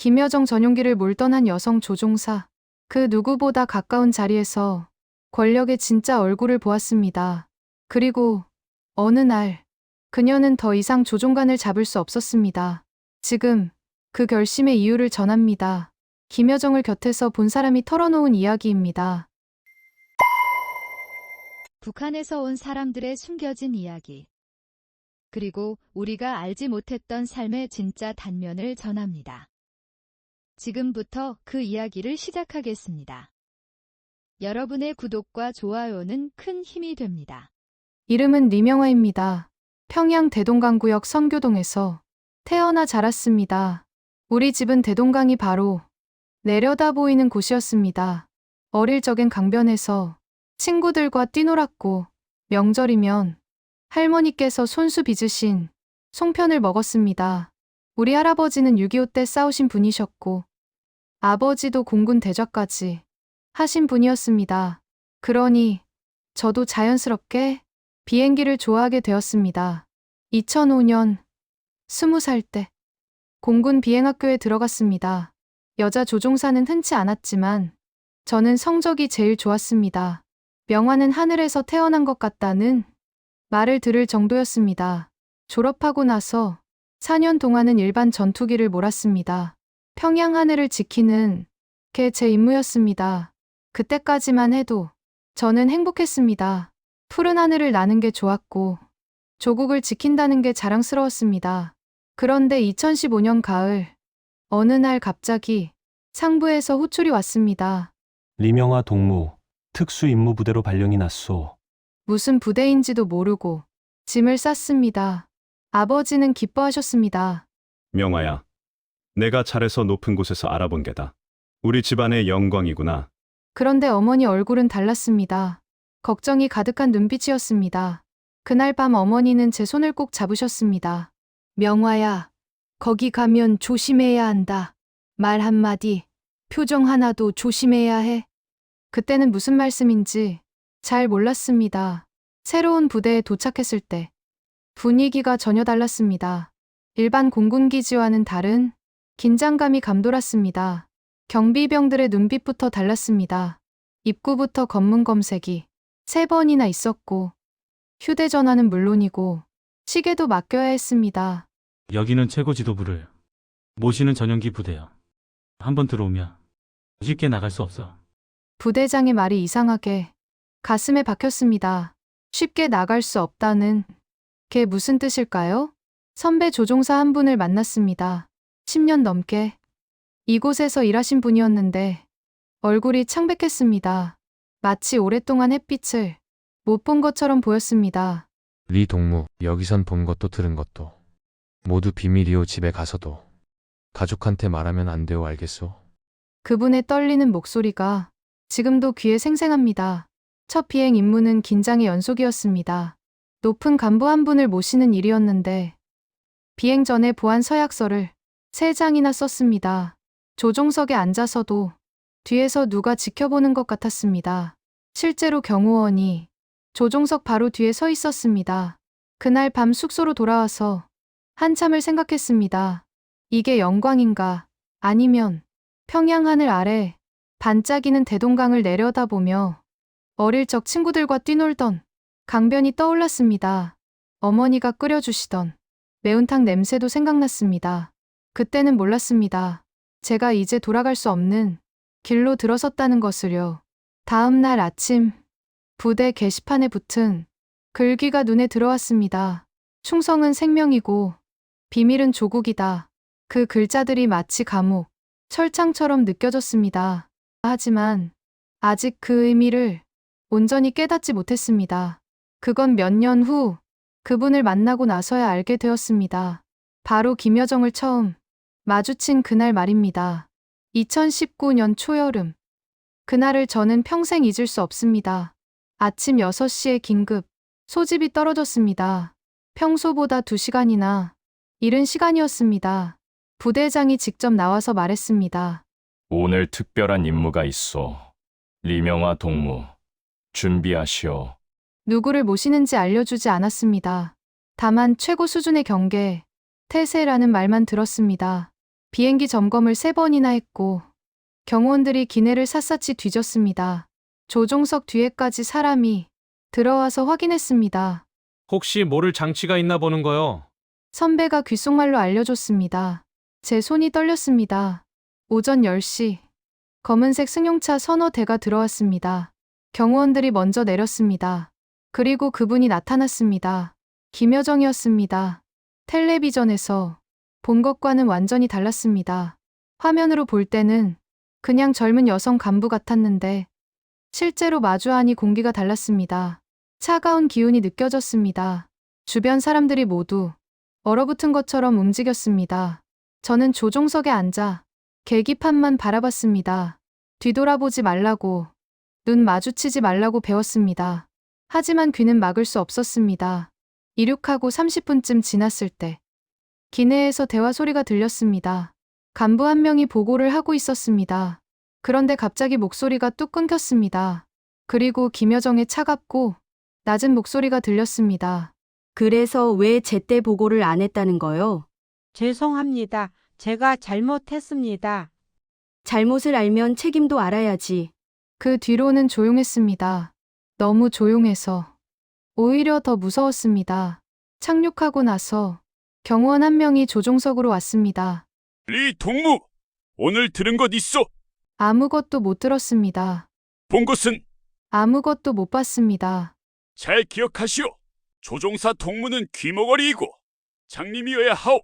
김여정 전용기를 몰던 한 여성 조종사. 그 누구보다 가까운 자리에서 권력의 진짜 얼굴을 보았습니다. 그리고 어느 날 그녀는 더 이상 조종관을 잡을 수 없었습니다. 지금 그 결심의 이유를 전합니다. 김여정을 곁에서 본 사람이 털어놓은 이야기입니다. 북한에서 온 사람들의 숨겨진 이야기. 그리고 우리가 알지 못했던 삶의 진짜 단면을 전합니다. 지금부터 그 이야기를 시작하겠습니다. 여러분의 구독과 좋아요는 큰 힘이 됩니다. 이름은 리명화입니다. 평양 대동강구역 선교동에서 태어나 자랐습니다. 우리 집은 대동강이 바로 내려다 보이는 곳이었습니다. 어릴 적엔 강변에서 친구들과 뛰놀았고 명절이면 할머니께서 손수 빚으신 송편을 먹었습니다. 우리 할아버지는 6.25 때 싸우신 분이셨고 아버지도 공군 대좌까지 하신 분이었습니다. 그러니 저도 자연스럽게 비행기를 좋아하게 되었습니다. 2005년 20살 때 공군 비행학교에 들어갔습니다. 여자 조종사는 흔치 않았지만 저는 성적이 제일 좋았습니다. 명화는 하늘에서 태어난 것 같다는 말을 들을 정도였습니다. 졸업하고 나서 4년 동안은 일반 전투기를 몰았습니다. 평양 하늘을 지키는 게 제 임무였습니다. 그때까지만 해도 저는 행복했습니다. 푸른 하늘을 나는 게 좋았고 조국을 지킨다는 게 자랑스러웠습니다. 그런데 2015년 가을 어느 날 갑자기 상부에서 호출이 왔습니다. 리명화 동무, 특수임무부대로 발령이 났소. 무슨 부대인지도 모르고 짐을 쌌습니다. 아버지는 기뻐하셨습니다. 명화야, 내가 잘해서 높은 곳에서 알아본 게다. 우리 집안의 영광이구나. 그런데 어머니 얼굴은 달랐습니다. 걱정이 가득한 눈빛이었습니다. 그날 밤 어머니는 제 손을 꼭 잡으셨습니다. 명화야, 거기 가면 조심해야 한다. 말 한마디, 표정 하나도 조심해야 해. 그때는 무슨 말씀인지 잘 몰랐습니다. 새로운 부대에 도착했을 때 분위기가 전혀 달랐습니다. 일반 공군기지와는 다른 긴장감이 감돌았습니다. 경비병들의 눈빛부터 달랐습니다. 입구부터 검문 검색이 3번이나 있었고 휴대전화는 물론이고 시계도 맡겨야 했습니다. 여기는 최고 지도부를 모시는 전용기 부대야. 한번 들어오면 쉽게 나갈 수 없어. 부대장의 말이 이상하게 가슴에 박혔습니다. 쉽게 나갈 수 없다는 게 무슨 뜻일까요? 선배 조종사 한 분을 만났습니다. 10년 넘게 이곳에서 일하신 분이었는데 얼굴이 창백했습니다. 마치 오랫동안 햇빛을 못 본 것처럼 보였습니다. 리 동무, 여기선 본 것도 들은 것도 모두 비밀이오. 집에 가서도 가족한테 말하면 안 돼요. 알겠소? 그분의 떨리는 목소리가 지금도 귀에 생생합니다. 첫 비행 임무는 긴장의 연속이었습니다. 높은 간부 한 분을 모시는 일이었는데 비행 전에 보안 서약서를 3장이나 썼습니다. 조종석에 앉아서도 뒤에서 누가 지켜보는 것 같았습니다. 실제로 경호원이 조종석 바로 뒤에 서 있었습니다. 그날 밤 숙소로 돌아와서 한참을 생각했습니다. 이게 영광인가? 아니면 평양 하늘 아래 반짝이는 대동강을 내려다보며 어릴 적 친구들과 뛰놀던 강변이 떠올랐습니다. 어머니가 끓여주시던 매운탕 냄새도 생각났습니다. 그때는 몰랐습니다. 제가 이제 돌아갈 수 없는 길로 들어섰다는 것을요. 다음 날 아침 부대 게시판에 붙은 글귀가 눈에 들어왔습니다. 충성은 생명이고 비밀은 조국이다. 그 글자들이 마치 감옥, 철창처럼 느껴졌습니다. 하지만 아직 그 의미를 온전히 깨닫지 못했습니다. 그건 몇 년 후 그분을 만나고 나서야 알게 되었습니다. 바로 김여정을 처음 마주친 그날 말입니다. 2019년 초여름. 그날을 저는 평생 잊을 수 없습니다. 아침 6시에 긴급 소집이 떨어졌습니다. 평소보다 2시간이나 이른 시간이었습니다. 부대장이 직접 나와서 말했습니다. 오늘 특별한 임무가 있어. 리명화 동무, 준비하시오. 누구를 모시는지 알려주지 않았습니다. 다만 최고 수준의 경계, 태세라는 말만 들었습니다. 비행기 점검을 3번이나 했고 경호원들이 기내를 샅샅이 뒤졌습니다. 조종석 뒤에까지 사람이 들어와서 확인했습니다. 혹시 모를 장치가 있나 보는 거요. 선배가 귓속말로 알려줬습니다. 제 손이 떨렸습니다. 오전 10시 검은색 승용차 서너 대가 들어왔습니다. 경호원들이 먼저 내렸습니다. 그리고 그분이 나타났습니다. 김여정이었습니다. 텔레비전에서 본 것과는 완전히 달랐습니다. 화면으로 볼 때는 그냥 젊은 여성 간부 같았는데 실제로 마주하니 공기가 달랐습니다. 차가운 기운이 느껴졌습니다. 주변 사람들이 모두 얼어붙은 것처럼 움직였습니다. 저는 조종석에 앉아 계기판만 바라봤습니다. 뒤돌아보지 말라고, 눈 마주치지 말라고 배웠습니다. 하지만 귀는 막을 수 없었습니다. 이륙하고 30분쯤 지났을 때 기내에서 대화 소리가 들렸습니다. 간부 한 명이 보고를 하고 있었습니다. 그런데 갑자기 목소리가 뚝 끊겼습니다. 그리고 김여정의 차갑고 낮은 목소리가 들렸습니다. 그래서 왜 제때 보고를 안 했다는 거요? 죄송합니다. 제가 잘못했습니다. 잘못을 알면 책임도 알아야지. 그 뒤로는 조용했습니다. 너무 조용해서 오히려 더 무서웠습니다. 착륙하고 나서 경호원 한 명이 조종석으로 왔습니다. 리 동무, 오늘 들은 것 있어? 아무것도 못 들었습니다. 본 것은? 아무것도 못 봤습니다. 잘 기억하시오. 조종사 동무는 귀머거리이고 장님이어야 하오.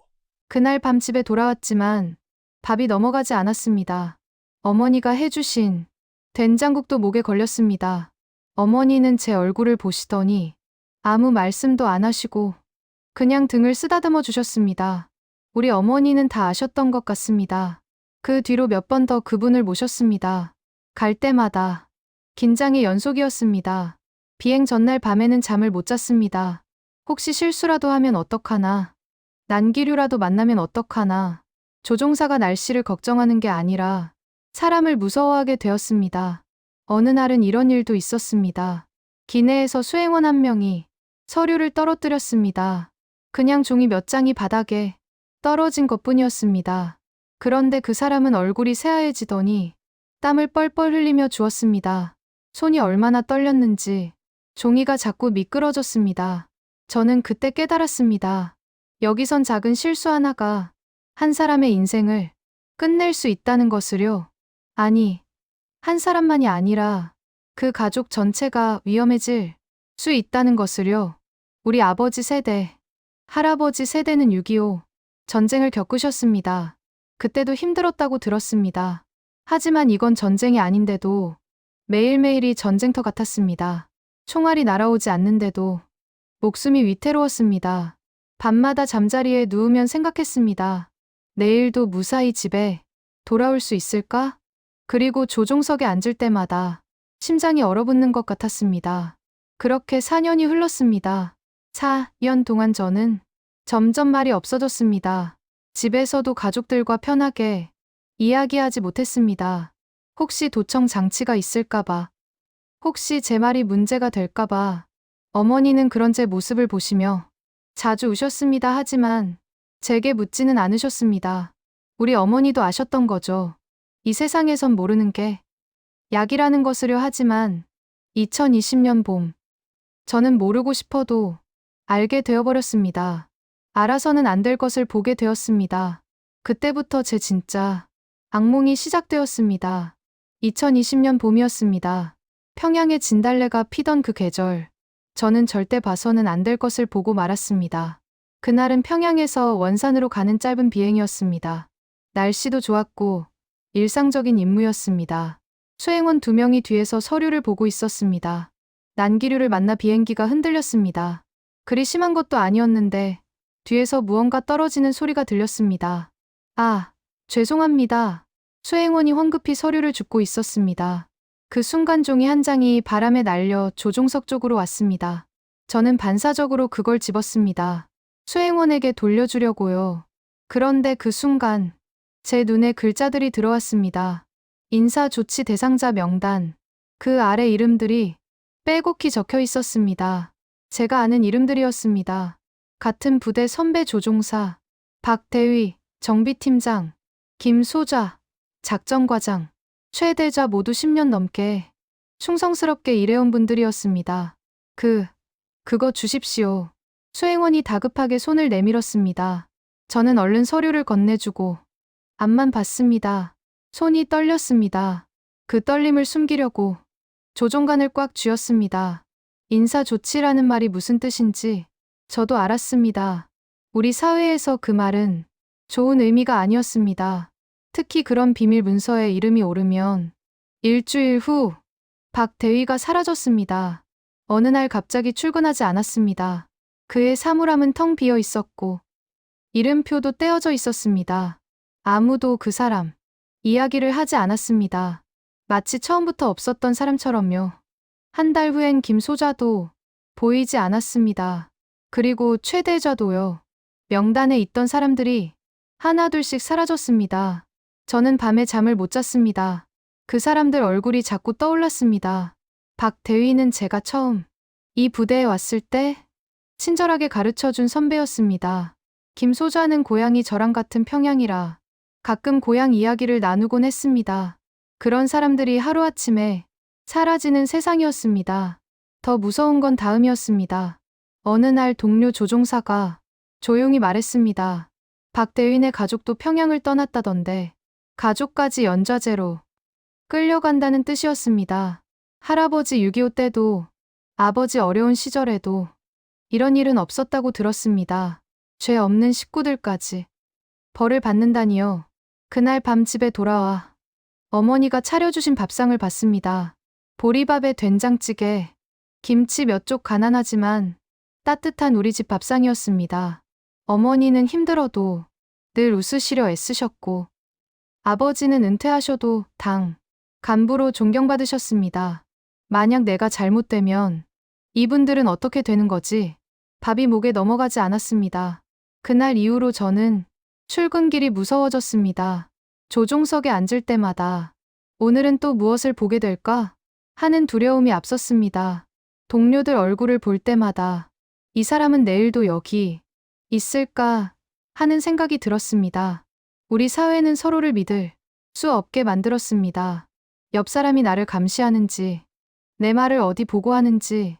그날 밤 집에 돌아왔지만 밥이 넘어가지 않았습니다. 어머니가 해주신 된장국도 목에 걸렸습니다. 어머니는 제 얼굴을 보시더니 아무 말씀도 안 하시고 그냥 등을 쓰다듬어 주셨습니다. 우리 어머니는 다 아셨던 것 같습니다. 그 뒤로 몇 번 더 그분을 모셨습니다. 갈 때마다 긴장의 연속이었습니다. 비행 전날 밤에는 잠을 못 잤습니다. 혹시 실수라도 하면 어떡하나? 난기류라도 만나면 어떡하나? 조종사가 날씨를 걱정하는 게 아니라 사람을 무서워하게 되었습니다. 어느 날은 이런 일도 있었습니다. 기내에서 수행원 한 명이 서류를 떨어뜨렸습니다. 그냥 종이 몇 장이 바닥에 떨어진 것뿐이었습니다. 그런데 그 사람은 얼굴이 새하얘지더니 땀을 뻘뻘 흘리며 주었습니다. 손이 얼마나 떨렸는지 종이가 자꾸 미끄러졌습니다. 저는 그때 깨달았습니다. 여기선 작은 실수 하나가 한 사람의 인생을 끝낼 수 있다는 것을요. 아니, 한 사람만이 아니라 그 가족 전체가 위험해질 수 있다는 것을요. 우리 아버지 세대, 할아버지 세대는 6.25 전쟁을 겪으셨습니다. 그때도 힘들었다고 들었습니다. 하지만 이건 전쟁이 아닌데도 매일매일이 전쟁터 같았습니다. 총알이 날아오지 않는데도 목숨이 위태로웠습니다. 밤마다 잠자리에 누우면 생각했습니다. 내일도 무사히 집에 돌아올 수 있을까? 그리고 조종석에 앉을 때마다 심장이 얼어붙는 것 같았습니다. 그렇게 4년이 흘렀습니다. 4년 동안 저는 점점 말이 없어졌습니다. 집에서도 가족들과 편하게 이야기하지 못했습니다. 혹시 도청 장치가 있을까봐, 혹시 제 말이 문제가 될까봐. 어머니는 그런 제 모습을 보시며 자주 우셨습니다. 하지만 제게 묻지는 않으셨습니다. 우리 어머니도 아셨던 거죠. 이 세상에선 모르는 게 약이라는 것을요. 하지만 2020년 봄, 저는 모르고 싶어도 알게 되어버렸습니다. 알아서는 안 될 것을 보게 되었습니다. 그때부터 제 진짜 악몽이 시작되었습니다. 2020년 봄이었습니다. 평양에 진달래가 피던 그 계절, 저는 절대 봐서는 안 될 것을 보고 말았습니다. 그날은 평양에서 원산으로 가는 짧은 비행이었습니다. 날씨도 좋았고 일상적인 임무였습니다. 수행원 2명이 뒤에서 서류를 보고 있었습니다. 난기류를 만나 비행기가 흔들렸습니다. 그리 심한 것도 아니었는데 뒤에서 무언가 떨어지는 소리가 들렸습니다. 아, 죄송합니다. 수행원이 황급히 서류를 줍고 있었습니다. 그 순간 종이 한 장이 바람에 날려 조종석 쪽으로 왔습니다. 저는 반사적으로 그걸 집었습니다. 수행원에게 돌려주려고요. 그런데 그 순간 제 눈에 글자들이 들어왔습니다. 인사조치 대상자 명단. 그 아래 이름들이 빼곡히 적혀 있었습니다. 제가 아는 이름들이었습니다. 같은 부대 선배 조종사, 박대위, 정비팀장, 김소좌, 작전과장, 최대좌 모두 10년 넘게 충성스럽게 일해온 분들이었습니다. 그거 주십시오. 수행원이 다급하게 손을 내밀었습니다. 저는 얼른 서류를 건네주고 앞만 봤습니다. 손이 떨렸습니다. 그 떨림을 숨기려고 조종관을 꽉 쥐었습니다. 인사조치라는 말이 무슨 뜻인지 저도 알았습니다. 우리 사회에서 그 말은 좋은 의미가 아니었습니다. 특히 그런 비밀 문서에 이름이 오르면 일주일 후 박 대위가 사라졌습니다. 어느 날 갑자기 출근하지 않았습니다. 그의 사물함은 텅 비어 있었고 이름표도 떼어져 있었습니다. 아무도 그 사람 이야기를 하지 않았습니다. 마치 처음부터 없었던 사람처럼요. 한 달 후엔 김소좌도 보이지 않았습니다. 그리고 최대좌도요. 명단에 있던 사람들이 하나둘씩 사라졌습니다. 저는 밤에 잠을 못 잤습니다. 그 사람들 얼굴이 자꾸 떠올랐습니다. 박 대위는 제가 처음 이 부대에 왔을 때 친절하게 가르쳐준 선배였습니다. 김소좌는 고향이 저랑 같은 평양이라 가끔 고향 이야기를 나누곤 했습니다. 그런 사람들이 하루아침에 사라지는 세상이었습니다. 더 무서운 건 다음이었습니다. 어느 날 동료 조종사가 조용히 말했습니다. 박 대위네 가족도 평양을 떠났다던데 가족까지 연좌제로 끌려간다는 뜻이었습니다. 할아버지 6.25 때도 아버지 어려운 시절에도 이런 일은 없었다고 들었습니다. 죄 없는 식구들까지 벌을 받는다니요. 그날 밤 집에 돌아와 어머니가 차려주신 밥상을 봤습니다. 보리밥에 된장찌개, 김치 몇 쪽 가난하지만 따뜻한 우리 집 밥상이었습니다. 어머니는 힘들어도 늘 웃으시려 애쓰셨고 아버지는 은퇴하셔도 당 간부로 존경받으셨습니다. 만약 내가 잘못되면 이분들은 어떻게 되는 거지? 밥이 목에 넘어가지 않았습니다. 그날 이후로 저는 출근길이 무서워졌습니다. 조종석에 앉을 때마다 오늘은 또 무엇을 보게 될까? 하는 두려움이 앞섰습니다. 동료들 얼굴을 볼 때마다 이 사람은 내일도 여기 있을까 하는 생각이 들었습니다. 우리 사회는 서로를 믿을 수 없게 만들었습니다. 옆 사람이 나를 감시하는지, 내 말을 어디 보고 하는지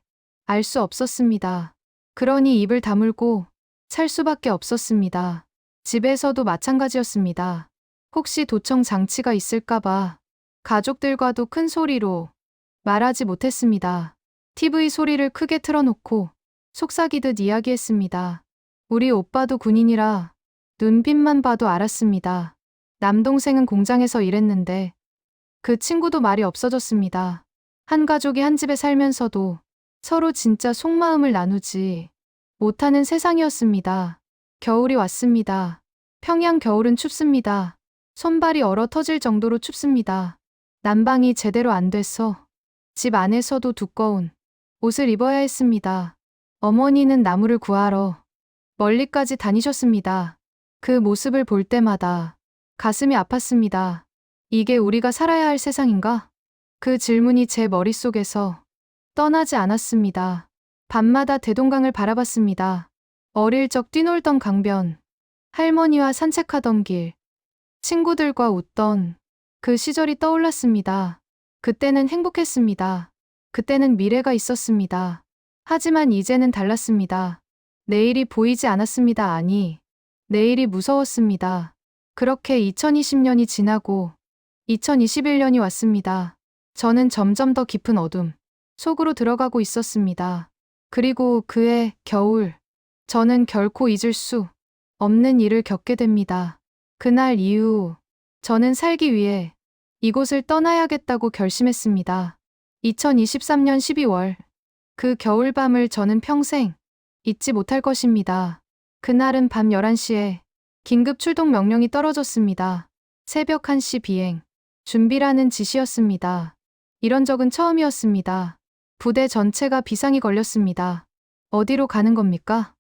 알 수 없었습니다. 그러니 입을 다물고 살 수밖에 없었습니다. 집에서도 마찬가지였습니다. 혹시 도청 장치가 있을까봐 가족들과도 큰 소리로 말하지 못했습니다. TV 소리를 크게 틀어놓고 속삭이듯 이야기했습니다. 우리 오빠도 군인이라 눈빛만 봐도 알았습니다. 남동생은 공장에서 일했는데 그 친구도 말이 없어졌습니다. 한 가족이 한 집에 살면서도 서로 진짜 속마음을 나누지 못하는 세상이었습니다. 겨울이 왔습니다. 평양 겨울은 춥습니다. 손발이 얼어 터질 정도로 춥습니다. 난방이 제대로 안 돼서 집 안에서도 두꺼운 옷을 입어야 했습니다. 어머니는 나무를 구하러 멀리까지 다니셨습니다. 그 모습을 볼 때마다 가슴이 아팠습니다. 이게 우리가 살아야 할 세상인가? 그 질문이 제 머릿속에서 떠나지 않았습니다. 밤마다 대동강을 바라봤습니다. 어릴 적 뛰놀던 강변, 할머니와 산책하던 길, 친구들과 웃던 그 시절이 떠올랐습니다. 그때는 행복했습니다. 그때는 미래가 있었습니다. 하지만 이제는 달랐습니다. 내일이 보이지 않았습니다. 아니, 내일이 무서웠습니다. 그렇게 2020년이 지나고 2021년이 왔습니다. 저는 점점 더 깊은 어둠 속으로 들어가고 있었습니다. 그리고 그해 겨울, 저는 결코 잊을 수 없는 일을 겪게 됩니다. 그날 이후 저는 살기 위해 이곳을 떠나야겠다고 결심했습니다. 2023년 12월, 그 겨울밤을 저는 평생 잊지 못할 것입니다. 그날은 밤 11시에 긴급 출동 명령이 떨어졌습니다. 새벽 1시 비행 준비라는 지시였습니다. 이런 적은 처음이었습니다. 부대 전체가 비상이 걸렸습니다. 어디로 가는 겁니까?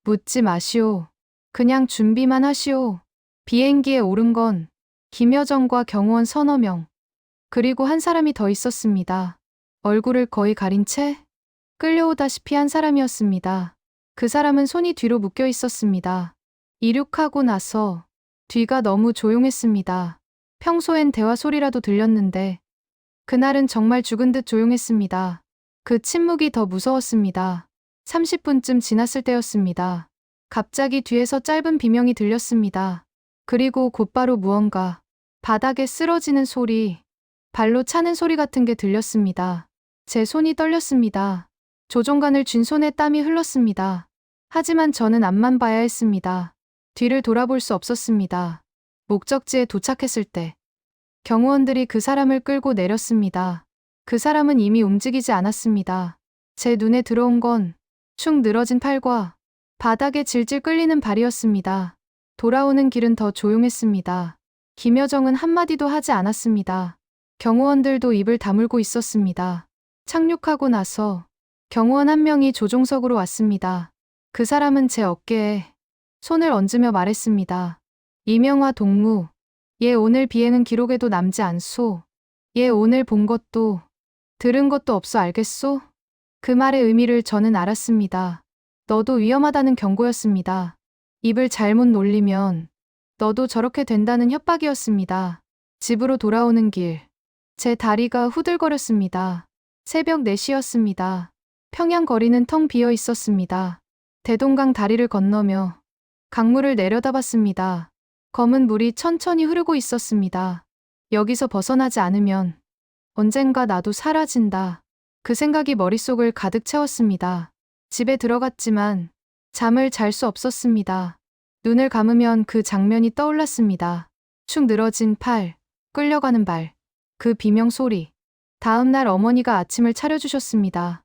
묻지 마시오. 그냥 준비만 하시오. 비행기에 오른 건 김여정과 경호원 서너 명, 그리고 한 사람이 더 있었습니다. 얼굴을 거의 가린 채 끌려오다시피 한 사람이었습니다. 그 사람은 손이 뒤로 묶여 있었습니다. 이륙하고 나서 뒤가 너무 조용했습니다. 평소엔 대화 소리라도 들렸는데 그날은 정말 죽은 듯 조용했습니다. 그 침묵이 더 무서웠습니다. 30분쯤 지났을 때였습니다. 갑자기 뒤에서 짧은 비명이 들렸습니다. 그리고 곧바로 무언가 바닥에 쓰러지는 소리, 발로 차는 소리 같은 게 들렸습니다. 제 손이 떨렸습니다. 조종관을 쥔 손에 땀이 흘렀습니다. 하지만 저는 앞만 봐야 했습니다. 뒤를 돌아볼 수 없었습니다. 목적지에 도착했을 때 경호원들이 그 사람을 끌고 내렸습니다. 그 사람은 이미 움직이지 않았습니다. 제 눈에 들어온 건 축 늘어진 팔과 바닥에 질질 끌리는 발이었습니다. 돌아오는 길은 더 조용했습니다. 김여정은 한마디도 하지 않았습니다. 경호원들도 입을 다물고 있었습니다. 착륙하고 나서 경호원 한 명이 조종석으로 왔습니다. 그 사람은 제 어깨에 손을 얹으며 말했습니다. 이명화 동무, 얘 오늘 비행은 기록에도 남지 않소. 얘 오늘 본 것도 들은 것도 없어 알겠소? 그 말의 의미를 저는 알았습니다. 너도 위험하다는 경고였습니다. 입을 잘못 놀리면 너도 저렇게 된다는 협박이었습니다. 집으로 돌아오는 길, 제 다리가 후들거렸습니다. 새벽 4시였습니다. 평양 거리는 텅 비어 있었습니다. 대동강 다리를 건너며 강물을 내려다봤습니다. 검은 물이 천천히 흐르고 있었습니다. 여기서 벗어나지 않으면 언젠가 나도 사라진다. 그 생각이 머릿속을 가득 채웠습니다. 집에 들어갔지만 잠을 잘 수 없었습니다. 눈을 감으면 그 장면이 떠올랐습니다. 축 늘어진 팔, 끌려가는 발, 그 비명 소리. 다음 날 어머니가 아침을 차려주셨습니다.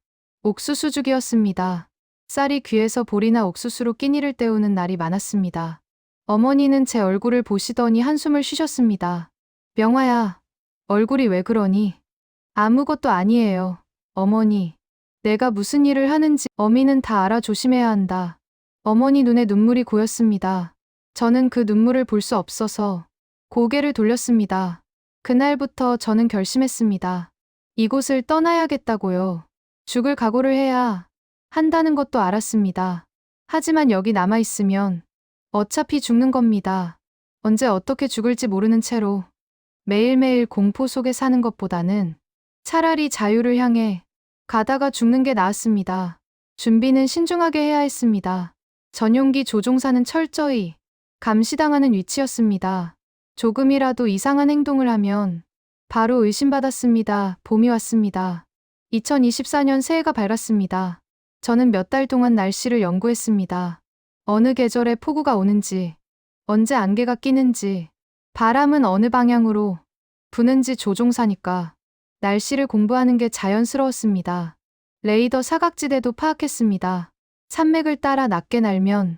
옥수수죽이었습니다. 쌀이 귀에서 볼이나 옥수수로 끼니를 때우는 날이 많았습니다. 어머니는 제 얼굴을 보시더니 한숨을 쉬셨습니다. 명화야, 얼굴이 왜 그러니? 아무것도 아니에요. 어머니, 내가 무슨 일을 하는지 어미는 다 알아 조심해야 한다. 어머니 눈에 눈물이 고였습니다. 저는 그 눈물을 볼 수 없어서 고개를 돌렸습니다. 그날부터 저는 결심했습니다. 이곳을 떠나야겠다고요. 죽을 각오를 해야 한다는 것도 알았습니다. 하지만 여기 남아있으면 어차피 죽는 겁니다. 언제 어떻게 죽을지 모르는 채로 매일매일 공포 속에 사는 것보다는 차라리 자유를 향해 가다가 죽는 게 나았습니다. 준비는 신중하게 해야 했습니다. 전용기 조종사는 철저히 감시당하는 위치였습니다. 조금이라도 이상한 행동을 하면 바로 의심받았습니다. 봄이 왔습니다. 2024년 새해가 밝았습니다. 저는 몇 달 동안 날씨를 연구했습니다. 어느 계절에 폭우가 오는지, 언제 안개가 끼는지, 바람은 어느 방향으로 부는지 조종사니까 날씨를 공부하는 게 자연스러웠습니다. 레이더 사각지대도 파악했습니다. 산맥을 따라 낮게 날면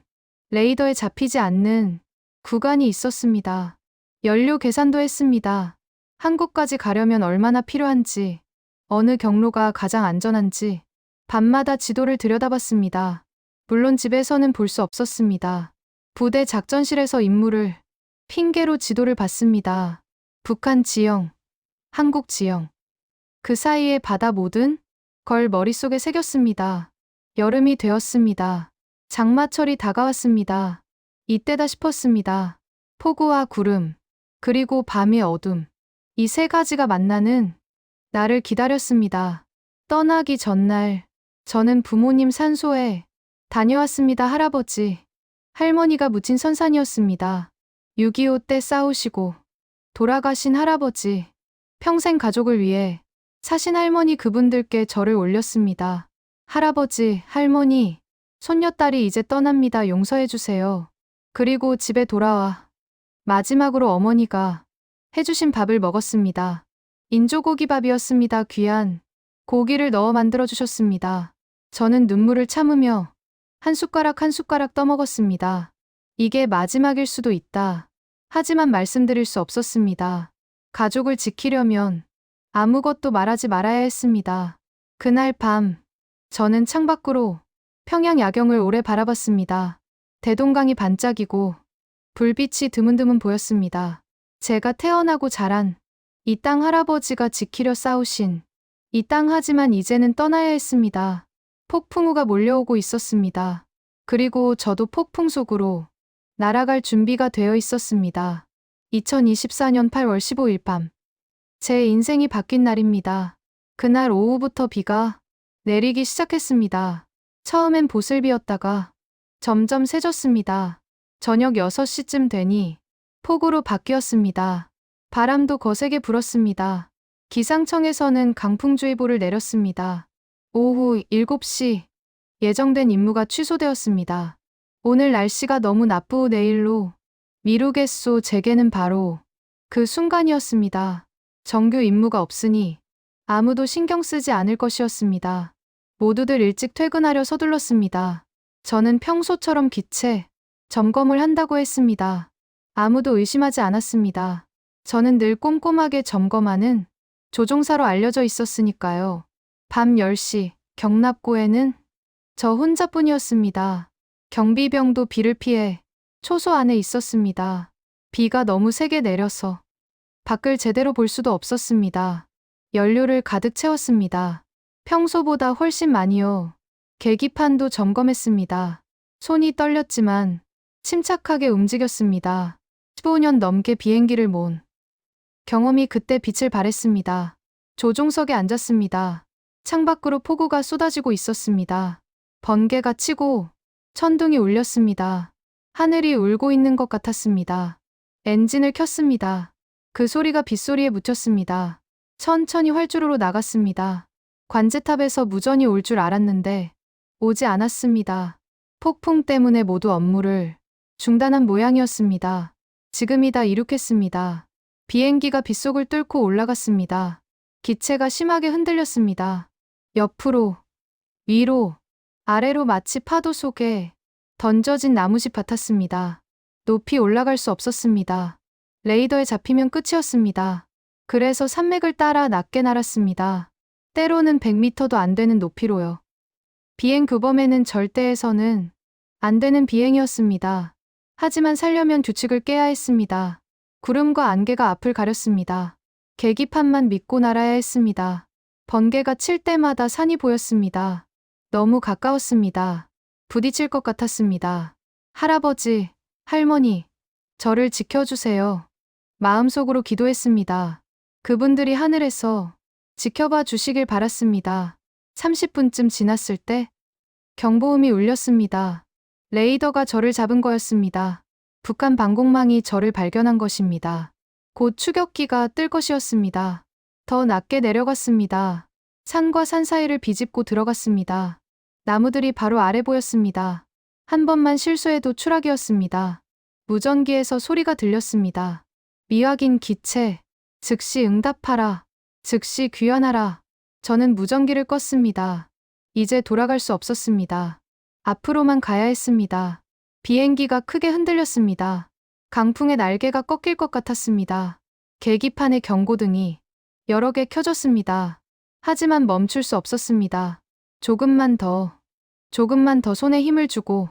레이더에 잡히지 않는 구간이 있었습니다. 연료 계산도 했습니다. 한국까지 가려면 얼마나 필요한지, 어느 경로가 가장 안전한지 밤마다 지도를 들여다봤습니다. 물론 집에서는 볼 수 없었습니다. 부대 작전실에서 임무를 핑계로 지도를 봤습니다. 북한 지형, 한국 지형. 그 사이에 바다 모든 걸 머릿속에 새겼습니다. 여름이 되었습니다. 장마철이 다가왔습니다. 이때다 싶었습니다. 폭우와 구름, 그리고 밤의 어둠. 이 세 가지가 만나는 날을 기다렸습니다. 떠나기 전날, 저는 부모님 산소에 다녀왔습니다. 할아버지, 할머니가 묻힌 선산이었습니다. 6.25 때 싸우시고 돌아가신 할아버지, 평생 가족을 위해 사신 할머니 그분들께 절을 올렸습니다. 할아버지, 할머니, 손녀딸이 이제 떠납니다. 용서해주세요. 그리고 집에 돌아와 마지막으로 어머니가 해주신 밥을 먹었습니다. 인조고기밥이었습니다. 귀한 고기를 넣어 만들어주셨습니다. 저는 눈물을 참으며 한 숟가락 한 숟가락 떠먹었습니다. 이게 마지막일 수도 있다. 하지만 말씀드릴 수 없었습니다. 가족을 지키려면 아무것도 말하지 말아야 했습니다. 그날 밤, 저는 창밖으로 평양 야경을 오래 바라봤습니다. 대동강이 반짝이고 불빛이 드문드문 보였습니다. 제가 태어나고 자란 이 땅 할아버지가 지키려 싸우신 이 땅 하지만 이제는 떠나야 했습니다. 폭풍우가 몰려오고 있었습니다. 그리고 저도 폭풍 속으로 날아갈 준비가 되어 있었습니다. 2024년 8월 15일 밤. 제 인생이 바뀐 날입니다. 그날 오후부터 비가 내리기 시작했습니다. 처음엔 보슬비였다가 점점 세졌습니다. 저녁 6시쯤 되니 폭우로 바뀌었습니다. 바람도 거세게 불었습니다. 기상청에서는 강풍주의보를 내렸습니다. 오후 7시 예정된 임무가 취소되었습니다. 오늘 날씨가 너무 나쁘고 내일로 미루겠소. 제게는 바로 그 순간이었습니다. 정규 임무가 없으니 아무도 신경 쓰지 않을 것이었습니다. 모두들 일찍 퇴근하려 서둘렀습니다. 저는 평소처럼 기체 점검을 한다고 했습니다. 아무도 의심하지 않았습니다. 저는 늘 꼼꼼하게 점검하는 조종사로 알려져 있었으니까요. 밤 10시 경납고에는 저 혼자뿐이었습니다. 경비병도 비를 피해 초소 안에 있었습니다. 비가 너무 세게 내려서 밖을 제대로 볼 수도 없었습니다. 연료를 가득 채웠습니다. 평소보다 훨씬 많이요. 계기판도 점검했습니다. 손이 떨렸지만 침착하게 움직였습니다. 15년 넘게 비행기를 몬 경험이 그때 빛을 발했습니다. 조종석에 앉았습니다. 창밖으로 폭우가 쏟아지고 있었습니다. 번개가 치고 천둥이 울렸습니다. 하늘이 울고 있는 것 같았습니다. 엔진을 켰습니다. 그 소리가 빗소리에 묻혔습니다. 천천히 활주로로 나갔습니다. 관제탑에서 무전이 올 줄 알았는데 오지 않았습니다. 폭풍 때문에 모두 업무를 중단한 모양이었습니다. 지금이다 이륙했습니다. 비행기가 빗속을 뚫고 올라갔습니다. 기체가 심하게 흔들렸습니다. 옆으로, 위로, 아래로 마치 파도 속에 던져진 나무집 같았습니다. 높이 올라갈 수 없었습니다. 레이더에 잡히면 끝이었습니다. 그래서 산맥을 따라 낮게 날았습니다. 때로는 100m도 안 되는 높이로요. 비행 규범에는 절대해서는 안 되는 비행이었습니다. 하지만 살려면 규칙을 깨야 했습니다. 구름과 안개가 앞을 가렸습니다. 계기판만 믿고 날아야 했습니다. 번개가 칠 때마다 산이 보였습니다. 너무 가까웠습니다. 부딪힐 것 같았습니다. 할아버지, 할머니, 저를 지켜주세요. 마음속으로 기도했습니다. 그분들이 하늘에서 지켜봐 주시길 바랐습니다. 30분쯤 지났을 때 경보음이 울렸습니다. 레이더가 저를 잡은 거였습니다. 북한 방공망이 저를 발견한 것입니다. 곧 추격기가 뜰 것이었습니다. 더 낮게 내려갔습니다. 산과 산 사이를 비집고 들어갔습니다. 나무들이 바로 아래 보였습니다. 한 번만 실수해도 추락이었습니다. 무전기에서 소리가 들렸습니다. 미확인 기체, 즉시 응답하라, 즉시 귀환하라. 저는 무전기를 껐습니다. 이제 돌아갈 수 없었습니다. 앞으로만 가야 했습니다. 비행기가 크게 흔들렸습니다. 강풍에 날개가 꺾일 것 같았습니다. 계기판의 경고등이 여러 개 켜졌습니다. 하지만 멈출 수 없었습니다. 조금만 더 손에 힘을 주고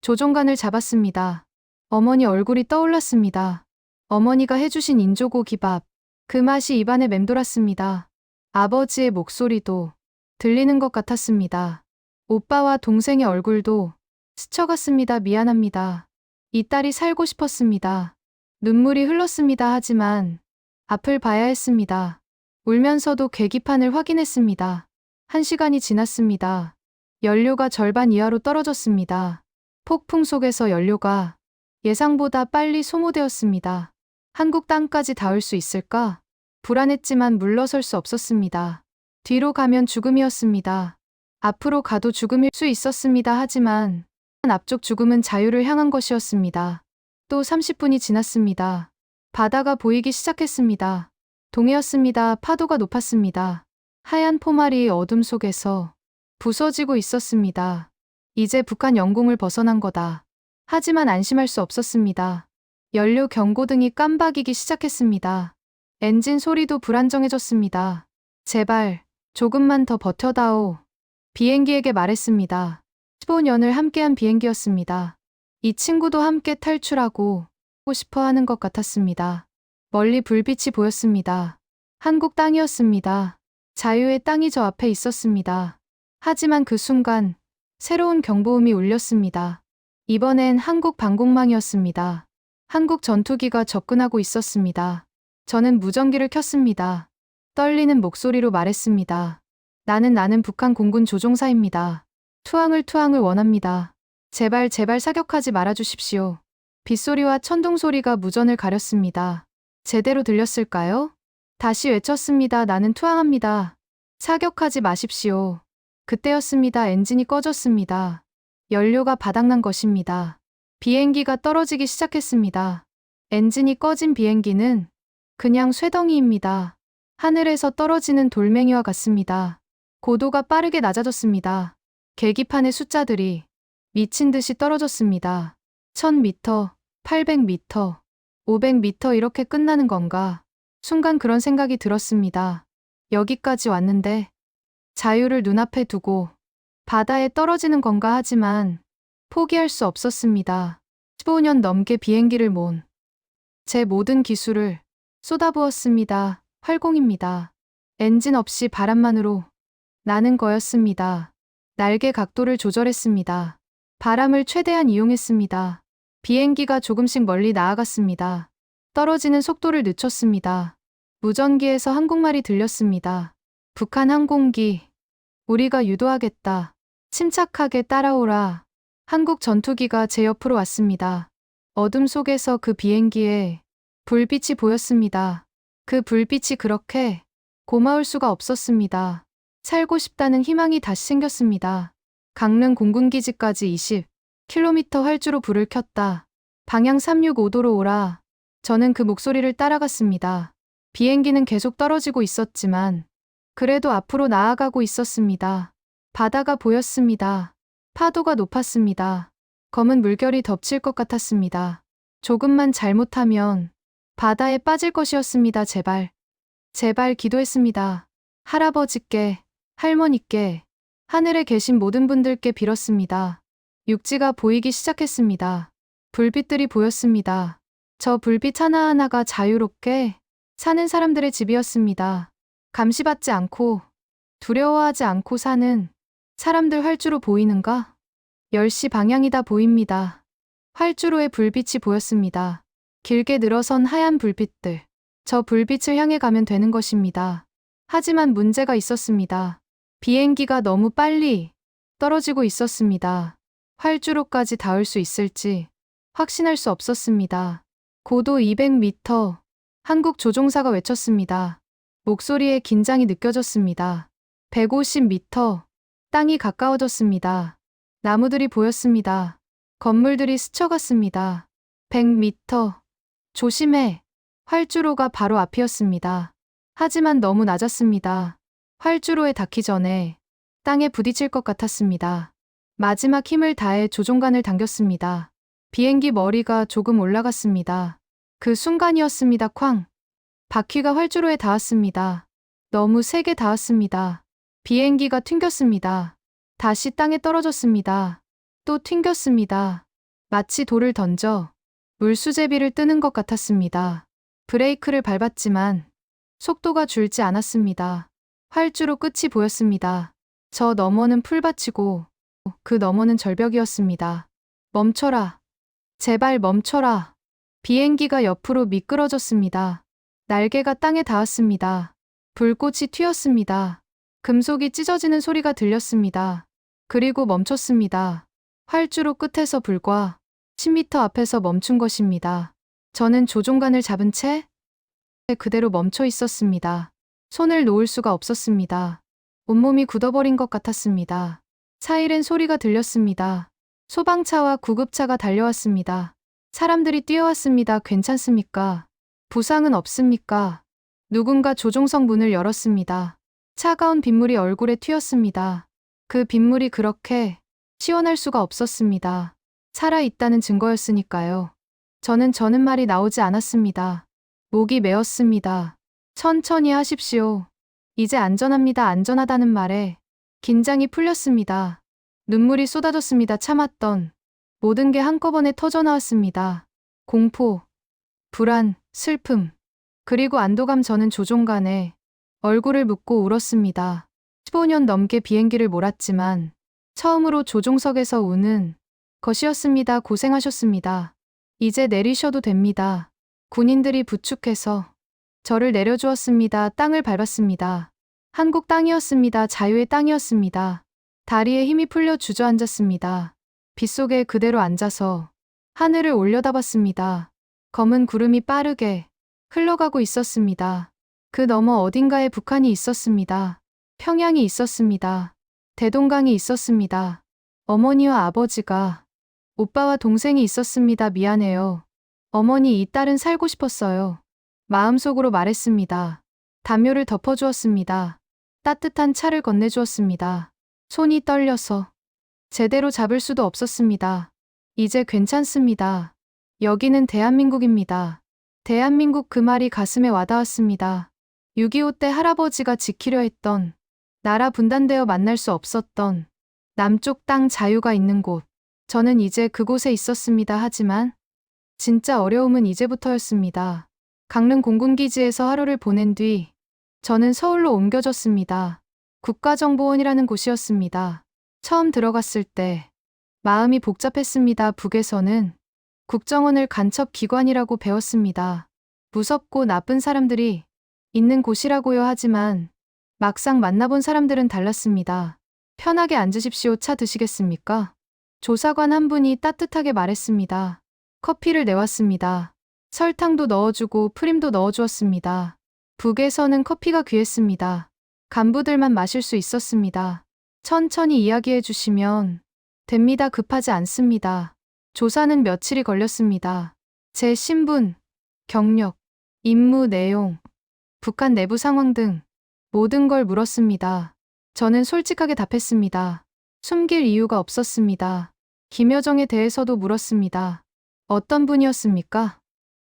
조종관을 잡았습니다. 어머니 얼굴이 떠올랐습니다. 어머니가 해주신 인조고 기밥, 그 맛이 입안에 맴돌았습니다. 아버지의 목소리도 들리는 것 같았습니다. 오빠와 동생의 얼굴도 스쳐갔습니다. 미안합니다. 이 딸이 살고 싶었습니다. 눈물이 흘렀습니다. 하지만 앞을 봐야 했습니다. 울면서도 계기판을 확인했습니다. 1시간이 지났습니다. 연료가 절반 이하로 떨어졌습니다. 폭풍 속에서 연료가 예상보다 빨리 소모되었습니다. 한국 땅까지 닿을 수 있을까? 불안했지만 물러설 수 없었습니다. 뒤로 가면 죽음이었습니다. 앞으로 가도 죽음일 수 있었습니다. 하지만 앞쪽 죽음은 자유를 향한 것이었습니다. 또 30분이 지났습니다. 바다가 보이기 시작했습니다. 동해였습니다. 파도가 높았습니다. 하얀 포말이 어둠 속에서 부서지고 있었습니다. 이제 북한 영공을 벗어난 거다. 하지만 안심할 수 없었습니다. 연료 경고등이 깜박이기 시작했습니다. 엔진 소리도 불안정해졌습니다. 제발, 조금만 더 버텨다오. 비행기에게 말했습니다. 15년을 함께한 비행기였습니다. 이 친구도 함께 탈출하고 싶어 하는 것 같았습니다. 멀리 불빛이 보였습니다. 한국 땅이었습니다. 자유의 땅이 저 앞에 있었습니다. 하지만 그 순간 새로운 경보음이 울렸습니다. 이번엔 한국 방공망이었습니다. 한국 전투기가 접근하고 있었습니다. 저는 무전기를 켰습니다. 떨리는 목소리로 말했습니다. 나는 북한 공군 조종사입니다. 투항을 원합니다. 제발 사격하지 말아주십시오. 빗소리와 천둥소리가 무전을 가렸습니다. 제대로 들렸을까요? 다시 외쳤습니다. 나는 투항합니다. 사격하지 마십시오. 그때였습니다. 엔진이 꺼졌습니다. 연료가 바닥난 것입니다. 비행기가 떨어지기 시작했습니다. 엔진이 꺼진 비행기는 그냥 쇠덩이입니다. 하늘에서 떨어지는 돌멩이와 같습니다. 고도가 빠르게 낮아졌습니다. 계기판의 숫자들이 미친 듯이 떨어졌습니다. 1000m, 800m, 500m 이렇게 끝나는 건가? 순간 그런 생각이 들었습니다. 여기까지 왔는데 자유를 눈앞에 두고 바다에 떨어지는 건가 하지만 포기할 수 없었습니다. 15년 넘게 비행기를 모은 제 모든 기술을 쏟아부었습니다. 활공입니다. 엔진 없이 바람만으로 나는 거였습니다. 날개 각도를 조절했습니다. 바람을 최대한 이용했습니다. 비행기가 조금씩 멀리 나아갔습니다. 떨어지는 속도를 늦췄습니다. 무전기에서 한국말이 들렸습니다. 북한 항공기, 우리가 유도하겠다. 침착하게 따라오라. 한국 전투기가 제 옆으로 왔습니다. 어둠 속에서 그 비행기에 불빛이 보였습니다. 그 불빛이 그렇게 고마울 수가 없었습니다. 살고 싶다는 희망이 다시 생겼습니다. 강릉 공군기지까지 20km 활주로 불을 켰다. 방향 365도로 오라. 저는 그 목소리를 따라갔습니다. 비행기는 계속 떨어지고 있었지만 그래도 앞으로 나아가고 있었습니다. 바다가 보였습니다. 파도가 높았습니다. 검은 물결이 덮칠 것 같았습니다. 조금만 잘못하면 바다에 빠질 것이었습니다. 제발 기도했습니다. 할아버지께, 할머니께, 하늘에 계신 모든 분들께 빌었습니다. 육지가 보이기 시작했습니다. 불빛들이 보였습니다. 저 불빛 하나하나가 자유롭게 사는 사람들의 집이었습니다. 감시받지 않고 두려워하지 않고 사는 사람들. 활주로 보이는가? 10시 방향이다 보입니다. 활주로에 불빛이 보였습니다. 길게 늘어선 하얀 불빛들. 저 불빛을 향해 가면 되는 것입니다. 하지만 문제가 있었습니다. 비행기가 너무 빨리 떨어지고 있었습니다. 활주로까지 닿을 수 있을지 확신할 수 없었습니다. 고도 200m. 한국 조종사가 외쳤습니다. 목소리에 긴장이 느껴졌습니다. 150m. 땅이 가까워졌습니다. 나무들이 보였습니다. 건물들이 스쳐갔습니다. 100m. 조심해. 활주로가 바로 앞이었습니다. 하지만 너무 낮았습니다. 활주로에 닿기 전에 땅에 부딪힐 것 같았습니다. 마지막 힘을 다해 조종관을 당겼습니다. 비행기 머리가 조금 올라갔습니다. 그 순간이었습니다. 쾅! 바퀴가 활주로에 닿았습니다. 너무 세게 닿았습니다. 비행기가 튕겼습니다. 다시 땅에 떨어졌습니다. 또 튕겼습니다. 마치 돌을 던져 물수제비를 뜨는 것 같았습니다. 브레이크를 밟았지만 속도가 줄지 않았습니다. 활주로 끝이 보였습니다. 저 너머는 풀밭이고 그 너머는 절벽이었습니다. 멈춰라. 제발 멈춰라. 비행기가 옆으로 미끄러졌습니다. 날개가 땅에 닿았습니다. 불꽃이 튀었습니다. 금속이 찢어지는 소리가 들렸습니다. 그리고 멈췄습니다. 활주로 끝에서 불과 10m 앞에서 멈춘 것입니다. 저는 조종관을 잡은 채 그대로 멈춰 있었습니다. 손을 놓을 수가 없었습니다. 온몸이 굳어버린 것 같았습니다. 사이렌 소리가 들렸습니다. 소방차와 구급차가 달려왔습니다. 사람들이 뛰어왔습니다. 괜찮습니까? 부상은 없습니까? 누군가 조종석 문을 열었습니다. 차가운 빗물이 얼굴에 튀었습니다. 그 빗물이 그렇게 시원할 수가 없었습니다. 살아있다는 증거였으니까요. 저는 말이 나오지 않았습니다. 목이 메었습니다. 천천히 하십시오. 이제 안전합니다. 안전하다는 말에 긴장이 풀렸습니다. 눈물이 쏟아졌습니다. 참았던 모든 게 한꺼번에 터져나왔습니다. 공포, 불안, 슬픔, 그리고 안도감. 저는 조종관에 얼굴을 묻고 울었습니다. 15년 넘게 비행기를 몰았지만 처음으로 조종석에서 우는 것이었습니다. 고생하셨습니다. 이제 내리셔도 됩니다. 군인들이 부축해서 저를 내려주었습니다. 땅을 밟았습니다. 한국 땅이었습니다. 자유의 땅이었습니다. 다리에 힘이 풀려 주저앉았습니다. 빗속에 그대로 앉아서 하늘을 올려다봤습니다. 검은 구름이 빠르게 흘러가고 있었습니다. 그 너머 어딘가에 북한이 있었습니다. 평양이 있었습니다. 대동강이 있었습니다. 어머니와 아버지가, 오빠와 동생이 있었습니다. 미안해요. 어머니, 이 딸은 살고 싶었어요. 마음속으로 말했습니다. 담요를 덮어주었습니다. 따뜻한 차를 건네주었습니다. 손이 떨려서 제대로 잡을 수도 없었습니다. 이제 괜찮습니다. 여기는 대한민국입니다. 대한민국, 그 말이 가슴에 와닿았습니다. 6.25 때 할아버지가 지키려 했던, 나라 분단되어 만날 수 없었던 남쪽 땅, 자유가 있는 곳. 저는 이제 그곳에 있었습니다. 하지만 진짜 어려움은 이제부터였습니다. 강릉 공군기지에서 하루를 보낸 뒤 저는 서울로 옮겨졌습니다. 국가정보원이라는 곳이었습니다. 처음 들어갔을 때 마음이 복잡했습니다. 북에서는 국정원을 간첩기관이라고 배웠습니다. 무섭고 나쁜 사람들이 있는 곳이라고요. 하지만 막상 만나본 사람들은 달랐습니다. 편하게 앉으십시오. 차 드시겠습니까? 조사관 한 분이 따뜻하게 말했습니다. 커피를 내왔습니다. 설탕도 넣어주고 프림도 넣어주었습니다. 북에서는 커피가 귀했습니다. 간부들만 마실 수 있었습니다. 천천히 이야기해 주시면 됩니다. 급하지 않습니다. 조사는 며칠이 걸렸습니다. 제 신분, 경력, 임무 내용, 북한 내부 상황 등 모든 걸 물었습니다. 저는 솔직하게 답했습니다. 숨길 이유가 없었습니다. 김여정에 대해서도 물었습니다. 어떤 분이었습니까?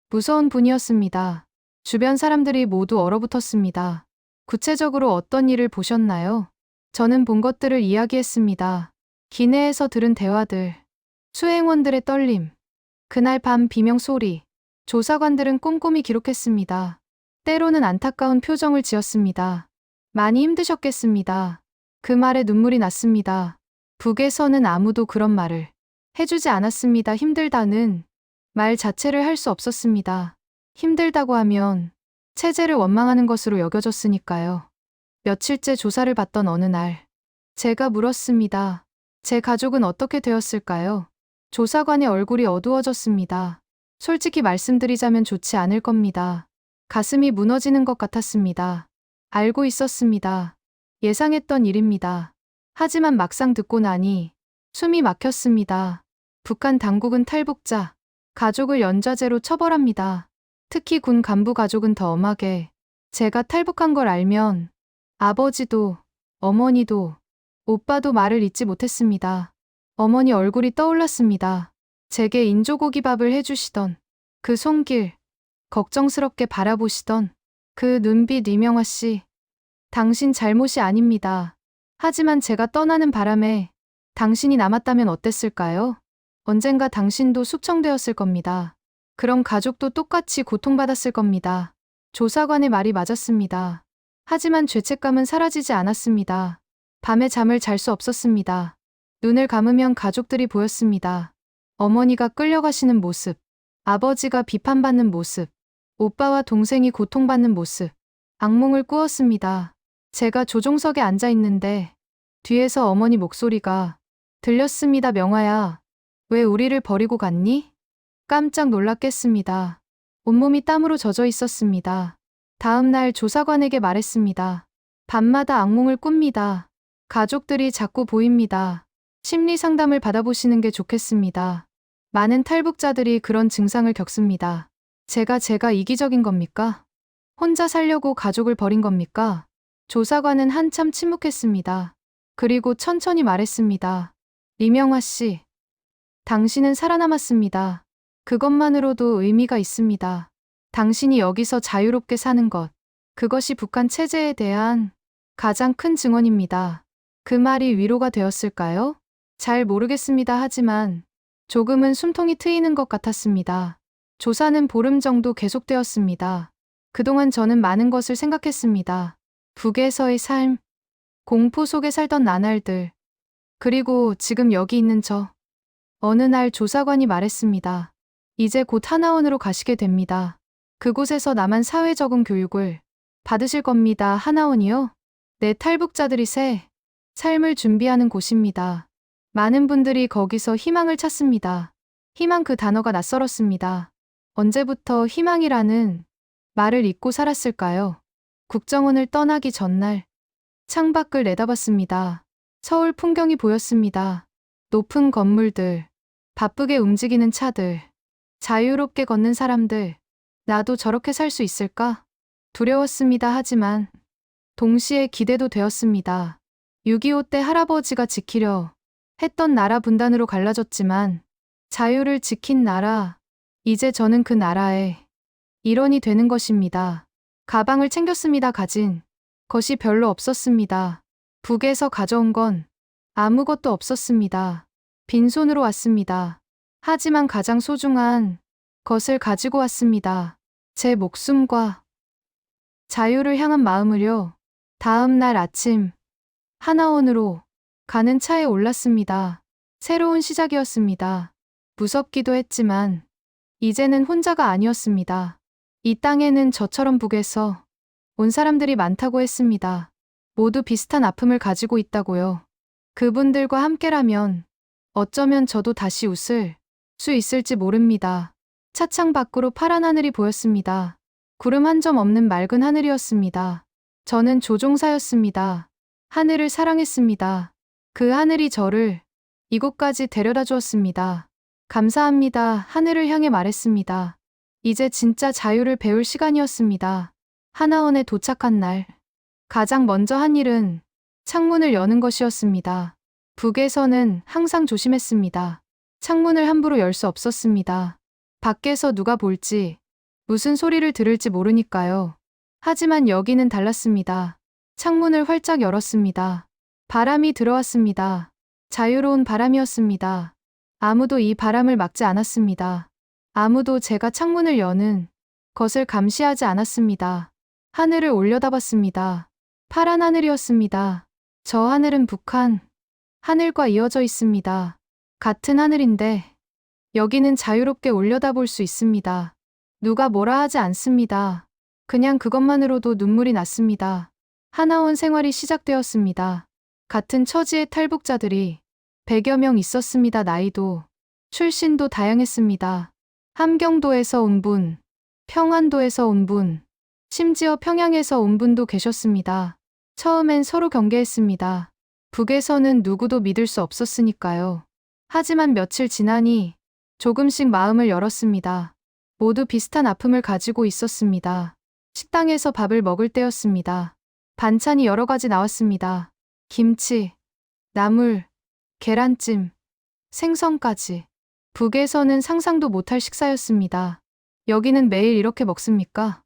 무서운 분이었습니다. 주변 사람들이 모두 얼어붙었습니다. 구체적으로 어떤 일을 보셨나요? 저는 본 것들을 이야기했습니다. 기내에서 들은 대화들, 수행원들의 떨림, 그날 밤 비명 소리, 조사관들은 꼼꼼히 기록했습니다. 때로는 안타까운 표정을 지었습니다. 많이 힘드셨겠습니다. 그 말에 눈물이 났습니다. 북에서는 아무도 그런 말을 해주지 않았습니다. 힘들다는 말 자체를 할 수 없었습니다. 힘들다고 하면 체제를 원망하는 것으로 여겨졌으니까요. 며칠째 조사를 받던 어느 날, 제가 물었습니다. 제 가족은 어떻게 되었을까요? 조사관의 얼굴이 어두워졌습니다. 솔직히 말씀드리자면 좋지 않을 겁니다. 가슴이 무너지는 것 같았습니다. 알고 있었습니다. 예상했던 일입니다. 하지만 막상 듣고 나니 숨이 막혔습니다. 북한 당국은 탈북자, 가족을 연좌제로 처벌합니다. 특히 군 간부 가족은 더 엄하게. 제가 탈북한 걸 알면 아버지도, 어머니도, 오빠도 말을 잇지 못했습니다. 어머니 얼굴이 떠올랐습니다. 제게 인조고기밥을 해주시던 그 손길, 걱정스럽게 바라보시던 그 눈빛. 이명화 씨, 당신 잘못이 아닙니다. 하지만 제가 떠나는 바람에 당신이 남았다면 어땠을까요? 언젠가 당신도 숙청되었을 겁니다. 그럼 가족도 똑같이 고통받았을 겁니다. 조사관의 말이 맞았습니다. 하지만 죄책감은 사라지지 않았습니다. 밤에 잠을 잘 수 없었습니다. 눈을 감으면 가족들이 보였습니다. 어머니가 끌려가시는 모습, 아버지가 비판받는 모습, 오빠와 동생이 고통받는 모습. 악몽을 꾸었습니다. 제가 조종석에 앉아 있는데 뒤에서 어머니 목소리가 들렸습니다. 명화야, 왜 우리를 버리고 갔니? 깜짝 놀랐겠습니다. 온몸이 땀으로 젖어 있었습니다. 다음 날 조사관에게 말했습니다. 밤마다 악몽을 꿉니다. 가족들이 자꾸 보입니다. 심리 상담을 받아보시는 게 좋겠습니다. 많은 탈북자들이 그런 증상을 겪습니다. 제가 이기적인 겁니까? 혼자 살려고 가족을 버린 겁니까? 조사관은 한참 침묵했습니다. 그리고 천천히 말했습니다. 이명화 씨, 당신은 살아남았습니다. 그것만으로도 의미가 있습니다. 당신이 여기서 자유롭게 사는 것, 그것이 북한 체제에 대한 가장 큰 증언입니다. 그 말이 위로가 되었을까요? 잘 모르겠습니다. 하지만 조금은 숨통이 트이는 것 같았습니다. 조사는 보름 정도 계속되었습니다. 그동안 저는 많은 것을 생각했습니다. 북에서의 삶, 공포 속에 살던 나날들, 그리고 지금 여기 있는 저. 어느 날 조사관이 말했습니다. 이제 곧 하나원으로 가시게 됩니다. 그곳에서 남한 사회 적응 교육을 받으실 겁니다. 하나원이요? 네, 탈북자들이 새 삶을 준비하는 곳입니다. 많은 분들이 거기서 희망을 찾습니다. 희망, 그 단어가 낯설었습니다. 언제부터 희망이라는 말을 잊고 살았을까요? 국정원을 떠나기 전날 창밖을 내다봤습니다. 서울 풍경이 보였습니다. 높은 건물들, 바쁘게 움직이는 차들, 자유롭게 걷는 사람들. 나도 저렇게 살 수 있을까? 두려웠습니다. 하지만 동시에 기대도 되었습니다. 6.25 때 할아버지가 지키려 했던 나라 분단으로 갈라졌지만 자유를 지킨 나라, 이제 저는 그 나라의 일원이 되는 것입니다. 가방을 챙겼습니다. 가진 것이 별로 없었습니다. 북에서 가져온 건 아무것도 없었습니다. 빈손으로 왔습니다. 하지만 가장 소중한 것을 가지고 왔습니다. 제 목숨과 자유를 향한 마음을요. 다음 날 아침 하나원으로 가는 차에 올랐습니다. 새로운 시작이었습니다. 무섭기도 했지만 이제는 혼자가 아니었습니다. 이 땅에는 저처럼 북에서 온 사람들이 많다고 했습니다. 모두 비슷한 아픔을 가지고 있다고요. 그분들과 함께라면 어쩌면 저도 다시 웃을 수 있을지 모릅니다. 차창 밖으로 파란 하늘이 보였습니다. 구름 한 점 없는 맑은 하늘이었습니다. 저는 조종사였습니다. 하늘을 사랑했습니다. 그 하늘이 저를 이곳까지 데려다 주었습니다. 감사합니다. 하늘을 향해 말했습니다. 이제 진짜 자유를 배울 시간이었습니다. 하나원에 도착한 날, 가장 먼저 한 일은 창문을 여는 것이었습니다. 북에서는 항상 조심했습니다. 창문을 함부로 열 수 없었습니다. 밖에서 누가 볼지, 무슨 소리를 들을지 모르니까요. 하지만 여기는 달랐습니다. 창문을 활짝 열었습니다. 바람이 들어왔습니다. 자유로운 바람이었습니다. 아무도 이 바람을 막지 않았습니다. 아무도 제가 창문을 여는 것을 감시하지 않았습니다. 하늘을 올려다봤습니다. 파란 하늘이었습니다. 저 하늘은 북한 하늘과 이어져 있습니다. 같은 하늘인데 여기는 자유롭게 올려다볼 수 있습니다. 누가 뭐라 하지 않습니다. 그냥 그것만으로도 눈물이 났습니다. 하나원 생활이 시작되었습니다. 같은 처지의 탈북자들이 100여 명 있었습니다. 나이도, 출신도 다양했습니다. 함경도에서 온 분, 평안도에서 온 분, 심지어 평양에서 온 분도 계셨습니다. 처음엔 서로 경계했습니다. 북에서는 누구도 믿을 수 없었으니까요. 하지만 며칠 지나니 조금씩 마음을 열었습니다. 모두 비슷한 아픔을 가지고 있었습니다. 식당에서 밥을 먹을 때였습니다. 반찬이 여러 가지 나왔습니다. 김치, 나물, 계란찜, 생선까지. 북에서는 상상도 못할 식사였습니다. 여기는 매일 이렇게 먹습니까?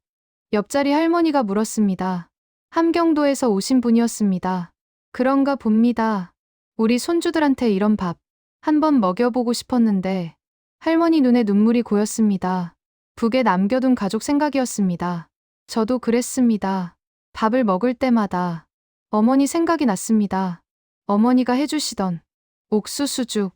옆자리 할머니가 물었습니다. 함경도에서 오신 분이었습니다. 그런가 봅니다. 우리 손주들한테 이런 밥 한번 먹여보고 싶었는데 할머니 눈에 눈물이 고였습니다. 북에 남겨둔 가족 생각이었습니다. 저도 그랬습니다. 밥을 먹을 때마다 어머니 생각이 났습니다. 어머니가 해주시던 옥수수죽,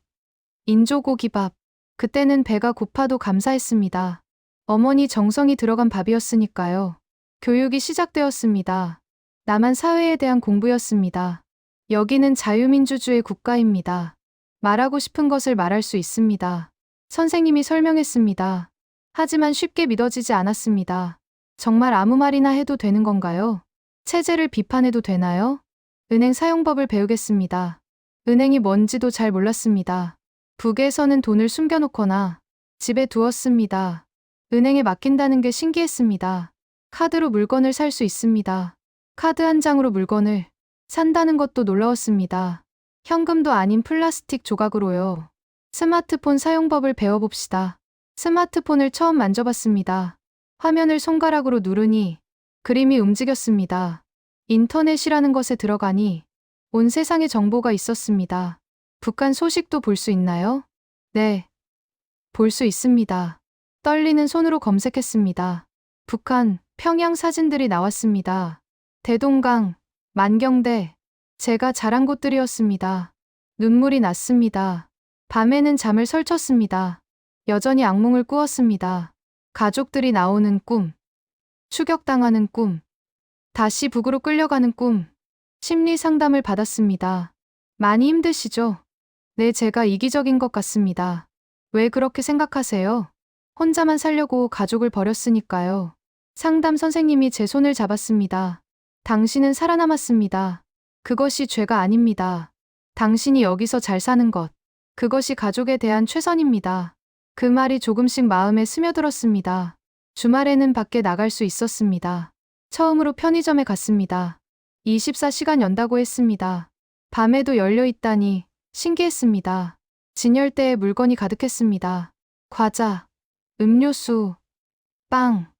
인조고기밥. 그때는 배가 고파도 감사했습니다. 어머니 정성이 들어간 밥이었으니까요. 교육이 시작되었습니다. 남한 사회에 대한 공부였습니다. 여기는 자유민주주의 국가입니다. 말하고 싶은 것을 말할 수 있습니다. 선생님이 설명했습니다. 하지만 쉽게 믿어지지 않았습니다. 정말 아무 말이나 해도 되는 건가요? 체제를 비판해도 되나요? 은행 사용법을 배우겠습니다. 은행이 뭔지도 잘 몰랐습니다. 북에서는 돈을 숨겨놓거나 집에 두었습니다. 은행에 맡긴다는 게 신기했습니다. 카드로 물건을 살 수 있습니다. 카드 한 장으로 물건을 산다는 것도 놀라웠습니다. 현금도 아닌 플라스틱 조각으로요. 스마트폰 사용법을 배워봅시다. 스마트폰을 처음 만져봤습니다. 화면을 손가락으로 누르니 그림이 움직였습니다. 인터넷이라는 것에 들어가니 온 세상의 정보가 있었습니다. 북한 소식도 볼 수 있나요? 네, 볼 수 있습니다. 떨리는 손으로 검색했습니다. 북한, 평양 사진들이 나왔습니다. 대동강, 만경대, 제가 자란 곳들이었습니다. 눈물이 났습니다. 밤에는 잠을 설쳤습니다. 여전히 악몽을 꾸었습니다. 가족들이 나오는 꿈, 추격당하는 꿈, 다시 북으로 끌려가는 꿈, 심리 상담을 받았습니다. 많이 힘드시죠? 네, 제가 이기적인 것 같습니다. 왜 그렇게 생각하세요? 혼자만 살려고 가족을 버렸으니까요. 상담 선생님이 제 손을 잡았습니다. 당신은 살아남았습니다. 그것이 죄가 아닙니다. 당신이 여기서 잘 사는 것, 그것이 가족에 대한 최선입니다. 그 말이 조금씩 마음에 스며들었습니다. 주말에는 밖에 나갈 수 있었습니다. 처음으로 편의점에 갔습니다. 24시간 연다고 했습니다. 밤에도 열려 있다니 신기했습니다. 진열대에 물건이 가득했습니다. 과자, 음료수, 빵,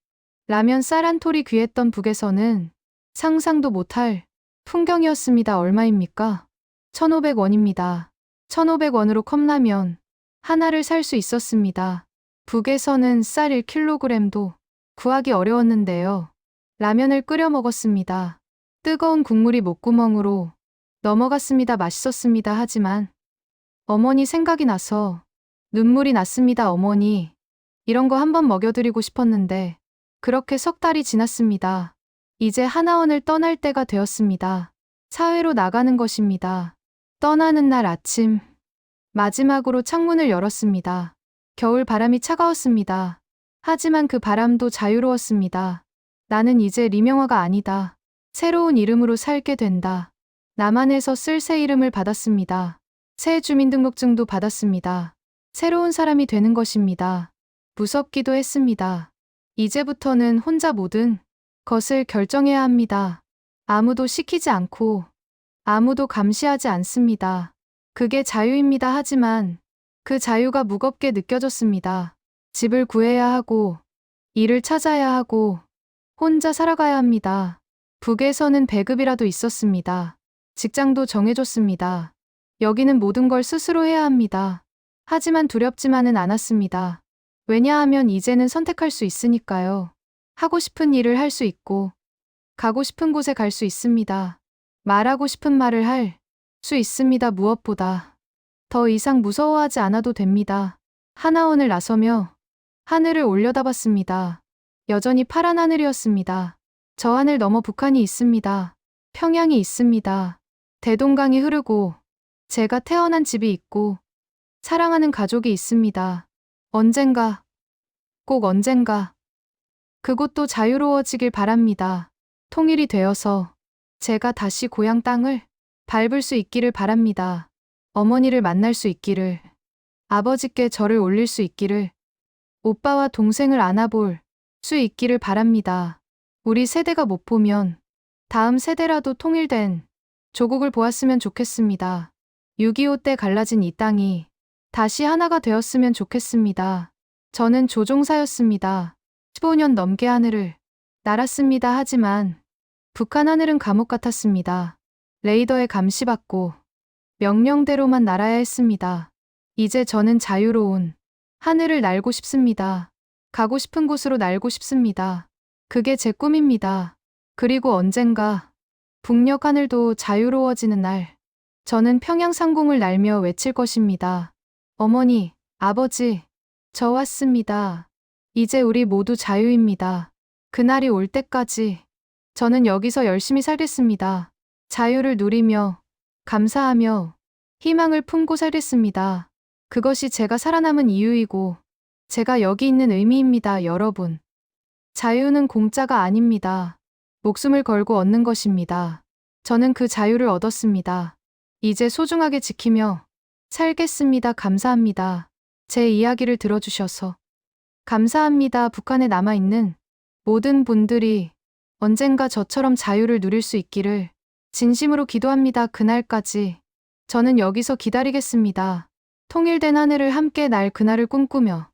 라면, 쌀 한 톨이 귀했던 북에서는 상상도 못할 풍경이었습니다. 얼마입니까? 1,500원입니다. 1,500원으로 컵라면 하나를 살 수 있었습니다. 북에서는 쌀 1kg도 구하기 어려웠는데요. 라면을 끓여 먹었습니다. 뜨거운 국물이 목구멍으로 넘어갔습니다. 맛있었습니다. 하지만 어머니 생각이 나서 눈물이 났습니다. 어머니, 이런 거 한번 먹여드리고 싶었는데 그렇게 석 달이 지났습니다. 이제 하나원을 떠날 때가 되었습니다. 사회로 나가는 것입니다. 떠나는 날 아침, 마지막으로 창문을 열었습니다. 겨울 바람이 차가웠습니다. 하지만 그 바람도 자유로웠습니다. 나는 이제 리명화가 아니다. 새로운 이름으로 살게 된다. 남한에서 쓸 새 이름을 받았습니다. 새 주민등록증도 받았습니다. 새로운 사람이 되는 것입니다. 무섭기도 했습니다. 이제부터는 혼자 모든 것을 결정해야 합니다. 아무도 시키지 않고 아무도 감시하지 않습니다. 그게 자유입니다. 하지만 그 자유가 무겁게 느껴졌습니다. 집을 구해야 하고 일을 찾아야 하고 혼자 살아가야 합니다. 북에서는 배급이라도 있었습니다. 직장도 정해줬습니다. 여기는 모든 걸 스스로 해야 합니다. 하지만 두렵지만은 않았습니다. 왜냐하면 이제는 선택할 수 있으니까요. 하고 싶은 일을 할 수 있고 가고 싶은 곳에 갈 수 있습니다. 말하고 싶은 말을 할 수 있습니다. 무엇보다 더 이상 무서워하지 않아도 됩니다. 하나원을 나서며 하늘을 올려다봤습니다. 여전히 파란 하늘이었습니다. 저 하늘 너머 북한이 있습니다. 평양이 있습니다. 대동강이 흐르고 제가 태어난 집이 있고 사랑하는 가족이 있습니다. 언젠가, 꼭 언젠가 그곳도 자유로워지길 바랍니다. 통일이 되어서 제가 다시 고향 땅을 밟을 수 있기를 바랍니다. 어머니를 만날 수 있기를, 아버지께 절을 올릴 수 있기를, 오빠와 동생을 안아볼 수 있기를 바랍니다. 우리 세대가 못 보면 다음 세대라도 통일된 조국을 보았으면 좋겠습니다. 6.25 때 갈라진 이 땅이 다시 하나가 되었으면 좋겠습니다. 저는 조종사였습니다. 15년 넘게 하늘을 날았습니다. 하지만 북한 하늘은 감옥 같았습니다. 레이더에 감시받고 명령대로만 날아야 했습니다. 이제 저는 자유로운 하늘을 날고 싶습니다. 가고 싶은 곳으로 날고 싶습니다. 그게 제 꿈입니다. 그리고 언젠가 북녘 하늘도 자유로워지는 날, 저는 평양 상공을 날며 외칠 것입니다. 어머니, 아버지, 저 왔습니다. 이제 우리 모두 자유입니다. 그날이 올 때까지 저는 여기서 열심히 살겠습니다. 자유를 누리며, 감사하며, 희망을 품고 살겠습니다. 그것이 제가 살아남은 이유이고, 제가 여기 있는 의미입니다. 여러분. 자유는 공짜가 아닙니다. 목숨을 걸고 얻는 것입니다. 저는 그 자유를 얻었습니다. 이제 소중하게 지키며 살겠습니다. 감사합니다. 제 이야기를 들어주셔서 감사합니다. 북한에 남아있는 모든 분들이 언젠가 저처럼 자유를 누릴 수 있기를 진심으로 기도합니다. 그날까지 저는 여기서 기다리겠습니다. 통일된 하늘을 함께 날 그날을 꿈꾸며